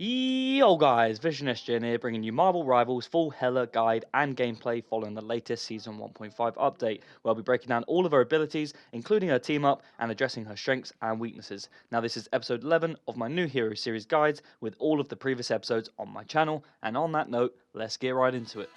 Yo guys, Vision SJ here bringing you Marvel Rivals full Hela guide and gameplay following the latest Season 1.5 update, where I'll be breaking down all of her abilities, including her team up, and addressing her strengths and weaknesses. Now this is episode 11 of my new Hero Series guides with all of the previous episodes on my channel, and on that note, let's get right into it.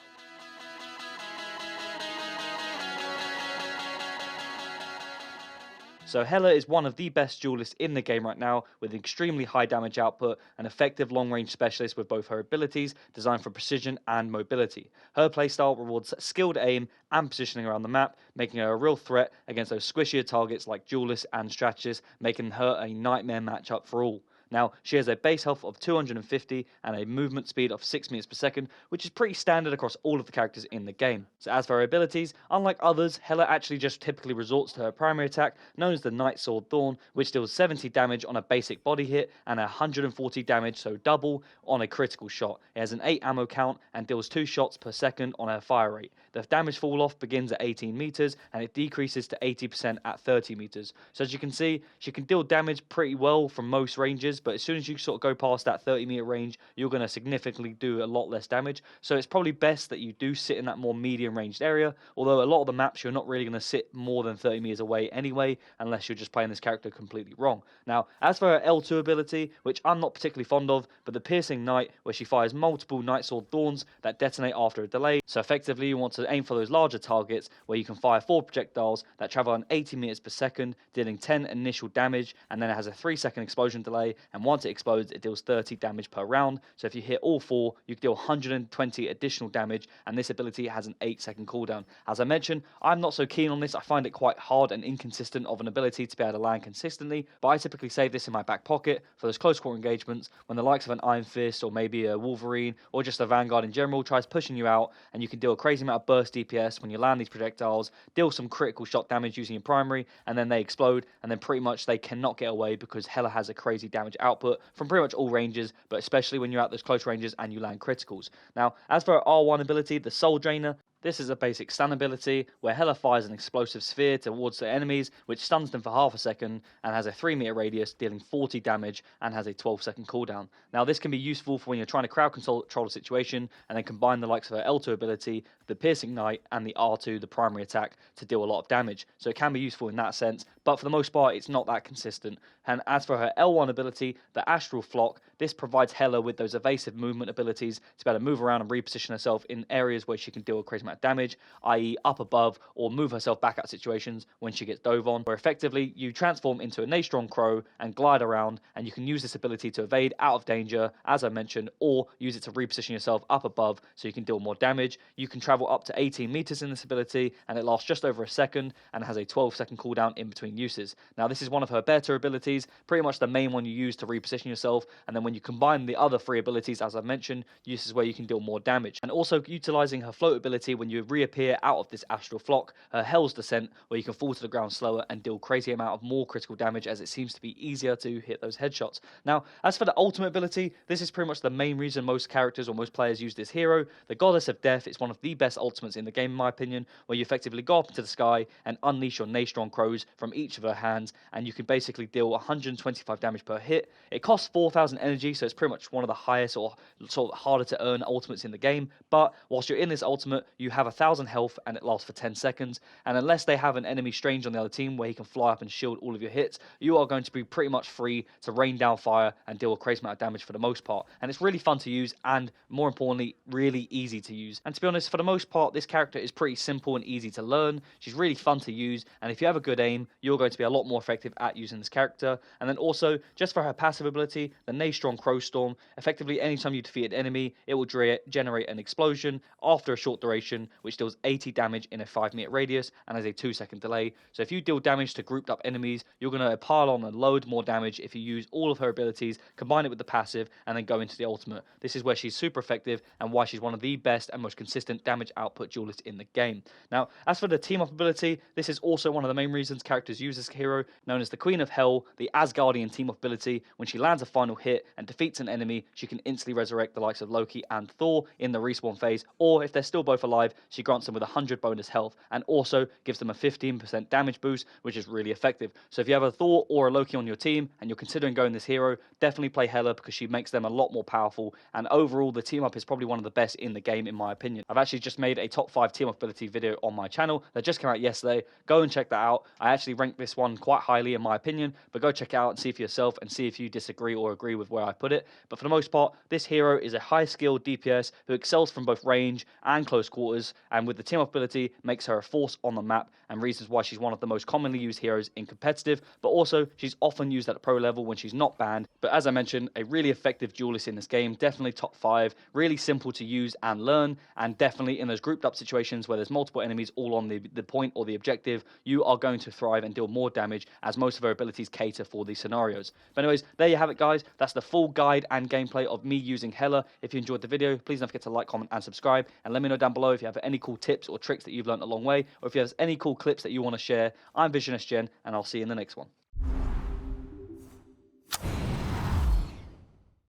So Hela is one of the best duelists in the game right now, with extremely high damage output, an effective long-range specialist with both her abilities designed for precision and mobility. Her playstyle rewards skilled aim and positioning around the map, making her a real threat against those squishier targets like duelists and strategists, making her a nightmare matchup for all. Now, she has a base health of 250 and a movement speed of 6 meters per second, which is pretty standard across all of the characters in the game. So as for her abilities, unlike others, Hela actually just typically resorts to her primary attack, known as the Night Sword Thorn, which deals 70 damage on a basic body hit and 140 damage, so double, on a critical shot. It has an 8 ammo count and deals 2 shots per second on her fire rate. The damage fall off begins at 18 meters and it decreases to 80% at 30 meters. So as you can see, she can deal damage pretty well from most ranges, but as soon as you sort of go past that 30-meter range, you're going to significantly do a lot less damage. So it's probably best that you do sit in that more medium ranged area, although a lot of the maps you're not really going to sit more than 30 meters away anyway, unless you're just playing this character completely wrong. Now, as for her L2 ability, which I'm not particularly fond of, but the Piercing Knight, where she fires multiple Night Sword Thorns that detonate after a delay. So effectively you want to aim for those larger targets where you can fire 4 projectiles that travel on 80 meters per second, dealing 10 initial damage, and then it has a 3-second explosion delay, and once it explodes, it deals 30 damage per round. So if you hit all 4, you can deal 120 additional damage, and this ability has an 8-second cooldown. As I mentioned, I'm not so keen on this. I find it quite hard and inconsistent of an ability to be able to land consistently, but I typically save this in my back pocket for those close quarter engagements when the likes of an Iron Fist or maybe a Wolverine or just a Vanguard in general tries pushing you out, and you can deal a crazy amount of burst DPS when you land these projectiles, deal some critical shot damage using your primary, and then they explode, and then pretty much they cannot get away because Hela has a crazy damage output from pretty much all ranges, but especially when you're at those close ranges and you land criticals. Now, as for her R1 ability, the Soul Drainer, this is a basic stun ability where Hela fires an explosive sphere towards the enemies, which stuns them for half a second and has a 3-meter radius, dealing 40 damage and has a 12-second cooldown. Now, this can be useful for when you're trying to crowd control a situation and then combine the likes of her L2 ability, the Piercing Knight, and the R2, the primary attack, to deal a lot of damage. So it can be useful in that sense, but for the most part, it's not that consistent. And as for her L1 ability, the Astral Flock, this provides Hela with those evasive movement abilities to be able to move around and reposition herself in areas where she can deal a crazy amount of damage, i.e. up above, or move herself back out situations when she gets dove on, where effectively you transform into a Naystron Crow and glide around, and you can use this ability to evade out of danger, as I mentioned, or use it to reposition yourself up above so you can deal more damage. You can travel up to 18 meters in this ability, and it lasts just over a second, and has a 12-second cooldown in between uses. Now, this is one of her better abilities, pretty much the main one you use to reposition yourself, and then when you combine the other 3 abilities, as I mentioned, uses where you can deal more damage. And also utilizing her float ability when you reappear out of this Astral Flock, her Hell's Descent, where you can fall to the ground slower and deal crazy amount of more critical damage, as it seems to be easier to hit those headshots. Now, as for the ultimate ability, this is pretty much the main reason most characters or most players use this hero. The Goddess of Death is one of the best ultimates in the game, in my opinion, where you effectively go up into the sky and unleash your Naystron Crows from each of her hands, and you can basically deal 125 damage per hit. It costs 4,000 energy, so it's pretty much one of the highest or sort of harder to earn ultimates in the game, but whilst you're in this ultimate, you have 1,000 health and it lasts for 10 seconds, and unless they have an enemy strange on the other team where he can fly up and shield all of your hits, you are going to be pretty much free to rain down fire and deal a crazy amount of damage for the most part. And it's really fun to use, and more importantly, really easy to use. And to be honest, for the most part, this character is pretty simple and easy to learn. She's really fun to use, and if you have a good aim, you're going to be a lot more effective at using this character. And then also, just for her passive ability, the Naystron Crowstorm, effectively anytime you defeat an enemy, it will generate an explosion after a short duration, which deals 80 damage in a 5-meter radius and has a 2-second delay. So if you deal damage to grouped up enemies, you're going to pile on a load more damage if you use all of her abilities, combine it with the passive, and then go into the ultimate. This is where she's super effective and why she's one of the best and most consistent damage output duelists in the game. Now, as for the team up ability, this is also one of the main reasons characters use this hero, known as the Queen of Hell, the Asgardian team up ability. When she lands a final hit and defeats an enemy, she can instantly resurrect the likes of Loki and Thor in the respawn phase, or if they're still both alive, 5, she grants them with 100 bonus health and also gives them a 15% damage boost, which is really effective. So if you have a Thor or a Loki on your team and you're considering going this hero, definitely play Hela because she makes them a lot more powerful, and overall the team up is probably one of the best in the game in my opinion. I've actually just made a top 5 team up ability video on my channel that just came out yesterday. Go and check that out. I actually ranked this one quite highly in my opinion, but go check it out and see for yourself and see if you disagree or agree with where I put it. But for the most part, this hero is a high skilled DPS who excels from both range and close quarters, and with the team up ability makes her a force on the map, and reasons why she's one of the most commonly used heroes in competitive, but also she's often used at pro level when she's not banned. But as I mentioned, a really effective duelist in this game, definitely top 5, really simple to use and learn, and definitely in those grouped up situations where there's multiple enemies all on the point or the objective, you are going to thrive and deal more damage, as most of her abilities cater for these scenarios. But anyways, there you have it guys, that's the full guide and gameplay of me using Hela. If you enjoyed the video, please don't forget to like, comment and subscribe, and let me know down below if you have any cool tips or tricks that you've learned along the way, or if you have any cool clips that you want to share. I'm VisionSGen, and I'll see you in the next one.